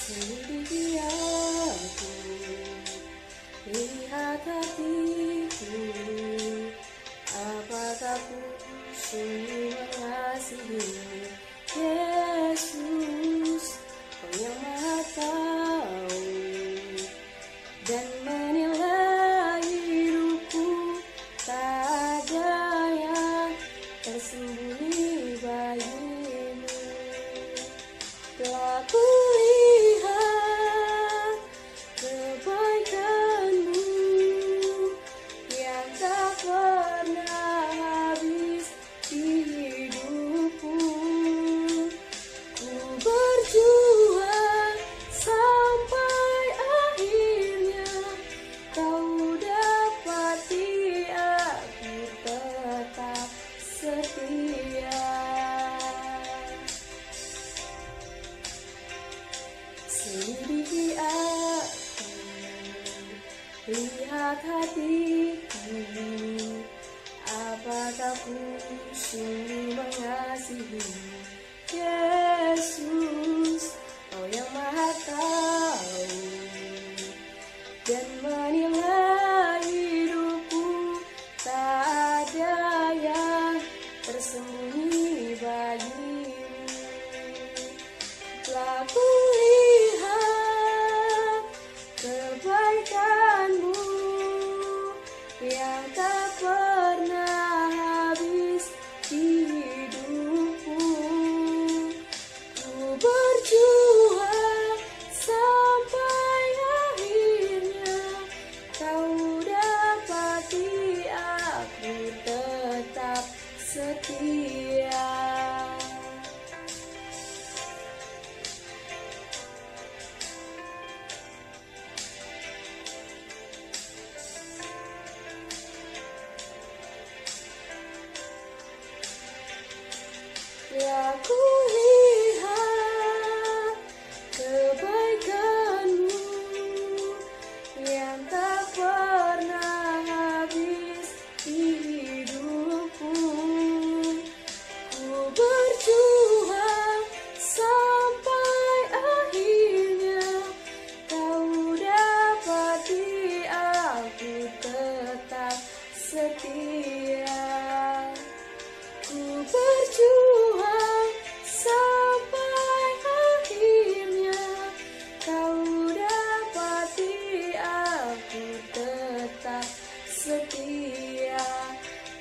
Selidiki aku, lihat hatiku, apakah ku sungguh mengasihimu. Yesus, Kau yang Maha Tahu dan menilai hidupku, tak ada yang tersembunyi bagimu. Telah kulihat kebaikan-Mu yang tak pernah habis di hidupku. Ku berjuang sampai akhirnya, Kau dapati aku tetap setia. Selidiki aku, lihat hatiku, apakah ku sungguh mengasihimu. Yesus, Kau yang Maha Tahu dan menilai hidupku, tak ada yang tersembunyi bagimu. Telah kulihat kebaikan-Mu yang tak pernah habis di hidupku. Ku berjuang sampai akhirnya, Kau dapati aku tetap setia. Ya, ku lihat kebaikan-Mu yang tak pernah habis di hidupku. Ku berjuang sampai akhirnya, Kau dapati aku tetap setia. Ku berjuang sampai akhirnya, Kau dapati aku tetap setia.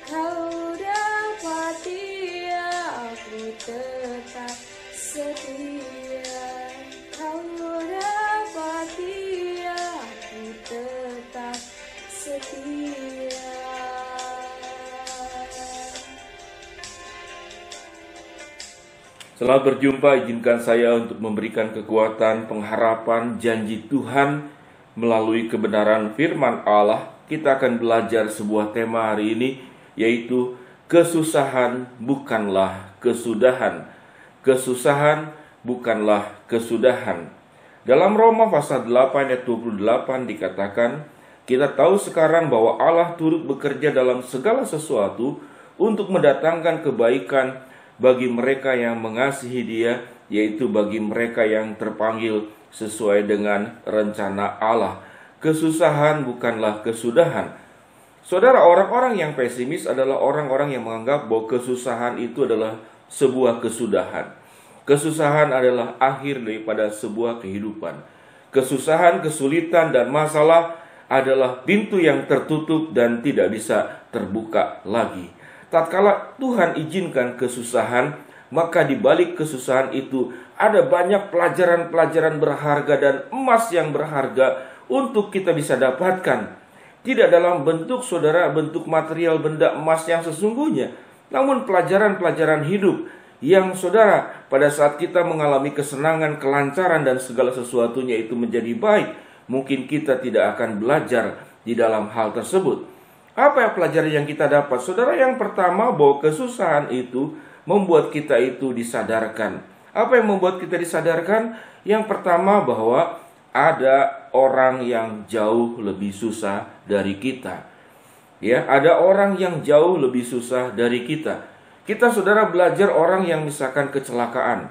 Kau dapati aku tetap setia. Kau dapati aku tetap setia. Selamat berjumpa, izinkan saya untuk memberikan kekuatan, pengharapan, janji Tuhan melalui kebenaran firman Allah. Kita akan belajar sebuah tema hari ini, yaitu kesusahan bukanlah kesudahan. Kesusahan bukanlah kesudahan. Dalam Roma pasal 8 ayat 28 dikatakan, kita tahu sekarang bahwa Allah turut bekerja dalam segala sesuatu untuk mendatangkan kebaikan bagi mereka yang mengasihi Dia, yaitu bagi mereka yang terpanggil sesuai dengan rencana Allah. Kesusahan bukanlah kesudahan. Saudara, orang-orang yang pesimis adalah orang-orang yang menganggap bahwa kesusahan itu adalah sebuah kesudahan. Kesusahan adalah akhir daripada sebuah kehidupan. Kesusahan, kesulitan, dan masalah adalah pintu yang tertutup dan tidak bisa terbuka lagi. Tatkala Tuhan izinkan kesusahan, maka di balik kesusahan itu ada banyak pelajaran-pelajaran berharga dan emas yang berharga untuk kita bisa dapatkan. Tidak dalam bentuk, saudara, bentuk material benda emas yang sesungguhnya, namun pelajaran-pelajaran hidup yang, saudara, pada saat kita mengalami kesenangan, kelancaran, dan segala sesuatunya itu menjadi baik, mungkin kita tidak akan belajar di dalam hal tersebut. Apa yang pelajaran yang kita dapat? Saudara, yang pertama, bahwa kesusahan itu membuat kita itu disadarkan. Apa yang membuat kita disadarkan? Yang pertama, bahwa ada orang yang jauh lebih susah dari kita. Ya, ada orang yang jauh lebih susah dari kita. Kita, saudara, belajar orang yang misalkan kecelakaan.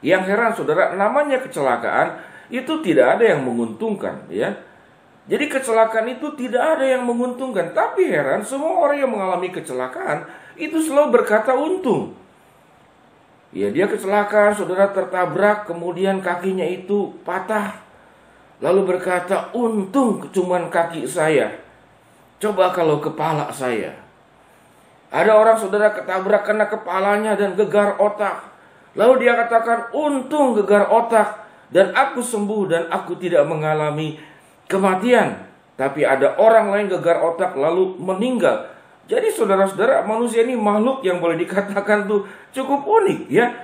Yang heran saudara, namanya kecelakaan itu tidak ada yang menguntungkan, ya. Jadi kecelakaan itu tidak ada yang menguntungkan. Tapi heran, semua orang yang mengalami kecelakaan itu selalu berkata untung. Ya, dia kecelakaan, saudara, tertabrak, kemudian kakinya itu patah. Lalu berkata, untung cuman kaki saya. Coba kalau kepala saya. Ada orang, saudara, ketabrak kena kepalanya dan gegar otak. Lalu dia katakan, untung gegar otak dan aku sembuh dan aku tidak mengalami kematian. Tapi ada orang lain gegar otak lalu meninggal. Jadi saudara-saudara, manusia ini makhluk yang boleh dikatakan tuh cukup unik, ya.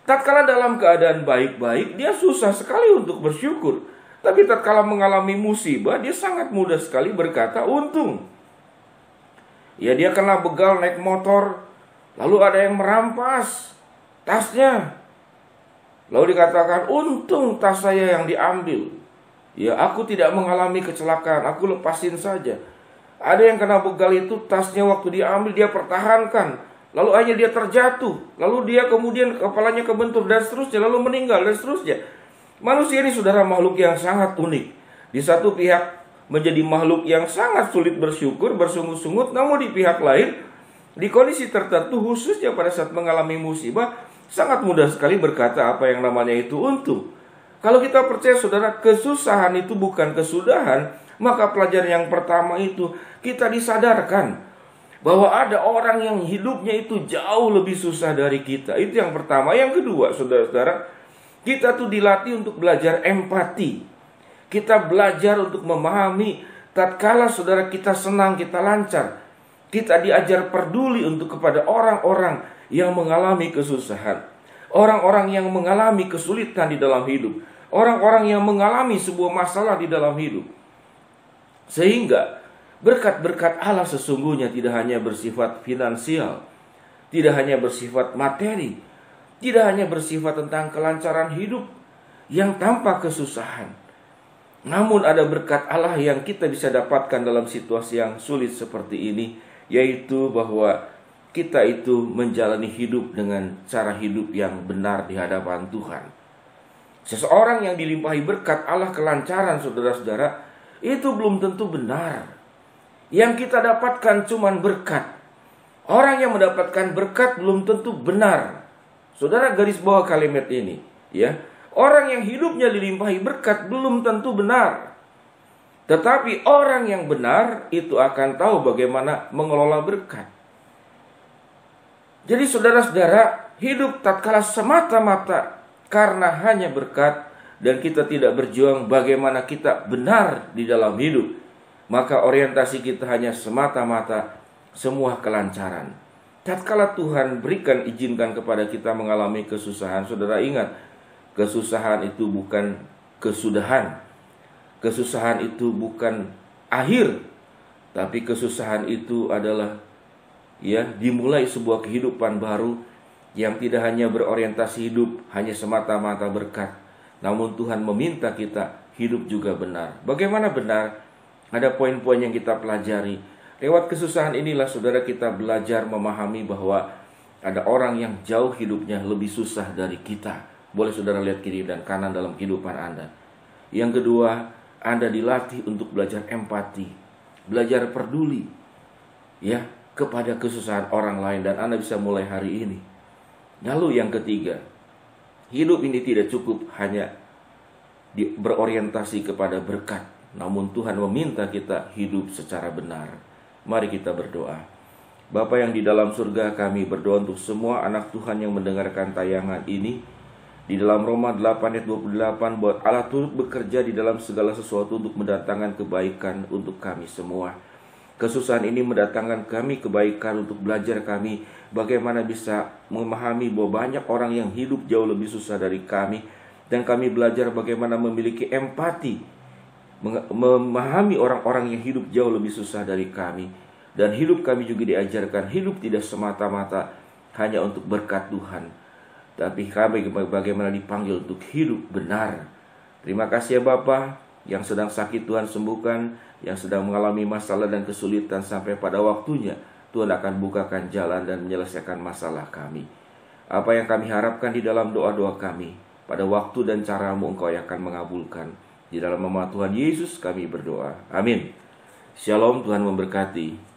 Tatkala dalam keadaan baik-baik, dia susah sekali untuk bersyukur. Tapi tatkala mengalami musibah, dia sangat mudah sekali berkata untung. Ya, dia kena begal naik motor, lalu ada yang merampas tasnya. Lalu dikatakan, untung tas saya yang diambil. Ya, aku tidak mengalami kecelakaan, aku lepasin saja. Ada yang kena begal itu, tasnya waktu diambil dia pertahankan. Lalu akhirnya dia terjatuh. Lalu dia kemudian kepalanya kebentur dan seterusnya. Lalu meninggal dan seterusnya. Manusia ini, saudara, makhluk yang sangat unik. Di satu pihak menjadi makhluk yang sangat sulit bersyukur, bersungut-sungut. Namun di pihak lain, di kondisi tertentu khususnya pada saat mengalami musibah, sangat mudah sekali berkata apa yang namanya itu untung. Kalau kita percaya, saudara, kesusahan itu bukan kesudahan, maka pelajaran yang pertama itu kita disadarkan bahwa ada orang yang hidupnya itu jauh lebih susah dari kita. Itu yang pertama. Yang kedua, saudara-saudara, kita tuh dilatih untuk belajar empati. Kita belajar untuk memahami tatkala saudara kita senang, kita lancar. Kita diajar peduli untuk kepada orang-orang yang mengalami kesusahan. Orang-orang yang mengalami kesulitan di dalam hidup. Orang-orang yang mengalami sebuah masalah di dalam hidup. Sehingga berkat-berkat Allah sesungguhnya tidak hanya bersifat finansial, tidak hanya bersifat materi, tidak hanya bersifat tentang kelancaran hidup yang tanpa kesusahan. Namun ada berkat Allah yang kita bisa dapatkan dalam situasi yang sulit seperti ini, yaitu bahwa kita itu menjalani hidup dengan cara hidup yang benar di hadapan Tuhan. Seseorang yang dilimpahi berkat Allah kelancaran, saudara-saudara, itu belum tentu benar. Yang kita dapatkan cuman berkat. Orang yang mendapatkan berkat belum tentu benar. Saudara, garis bawah kalimat ini, ya. Orang yang hidupnya dilimpahi berkat belum tentu benar. Tetapi orang yang benar itu akan tahu bagaimana mengelola berkat. Jadi saudara-saudara, hidup tatkala semata-mata karena hanya berkat dan kita tidak berjuang bagaimana kita benar di dalam hidup, maka orientasi kita hanya semata-mata semua kelancaran. Tatkala Tuhan berikan, izinkan kepada kita mengalami kesusahan, saudara ingat, kesusahan itu bukan kesudahan. Kesusahan itu bukan akhir, tapi kesusahan itu adalah dimulai sebuah kehidupan baru yang tidak hanya berorientasi hidup hanya semata-mata berkat, namun Tuhan meminta kita hidup juga benar. Bagaimana benar? Ada poin-poin yang kita pelajari. Lewat kesusahan inilah saudara kita belajar memahami bahwa ada orang yang jauh hidupnya lebih susah dari kita. Boleh saudara lihat kiri dan kanan dalam kehidupan Anda. Yang kedua, Anda dilatih untuk belajar empati, belajar peduli kepada kesusahan orang lain, dan Anda bisa mulai hari ini. Lalu yang ketiga, hidup ini tidak cukup hanya berorientasi kepada berkat, namun Tuhan meminta kita hidup secara benar. Mari kita berdoa. Bapa yang di dalam surga, kami berdoa untuk semua anak Tuhan yang mendengarkan tayangan ini. Di dalam Roma 8 ayat 28, buat Allah turut bekerja di dalam segala sesuatu untuk mendatangkan kebaikan untuk kami semua. Kesusahan ini mendatangkan kami kebaikan untuk belajar kami bagaimana bisa memahami bahwa banyak orang yang hidup jauh lebih susah dari kami. Dan kami belajar bagaimana memiliki empati, memahami orang-orang yang hidup jauh lebih susah dari kami. Dan hidup kami juga diajarkan hidup tidak semata-mata hanya untuk berkat Tuhan, tapi kami bagaimana dipanggil untuk hidup benar. Terima kasih ya Bapa, yang sedang sakit Tuhan sembuhkan, yang sedang mengalami masalah dan kesulitan sampai pada waktunya Tuhan akan bukakan jalan dan menyelesaikan masalah kami. Apa yang kami harapkan di dalam doa-doa kami, pada waktu dan cara-Mu Engkau yang akan mengabulkan. Di dalam nama Tuhan Yesus kami berdoa. Amin. Shalom, Tuhan memberkati.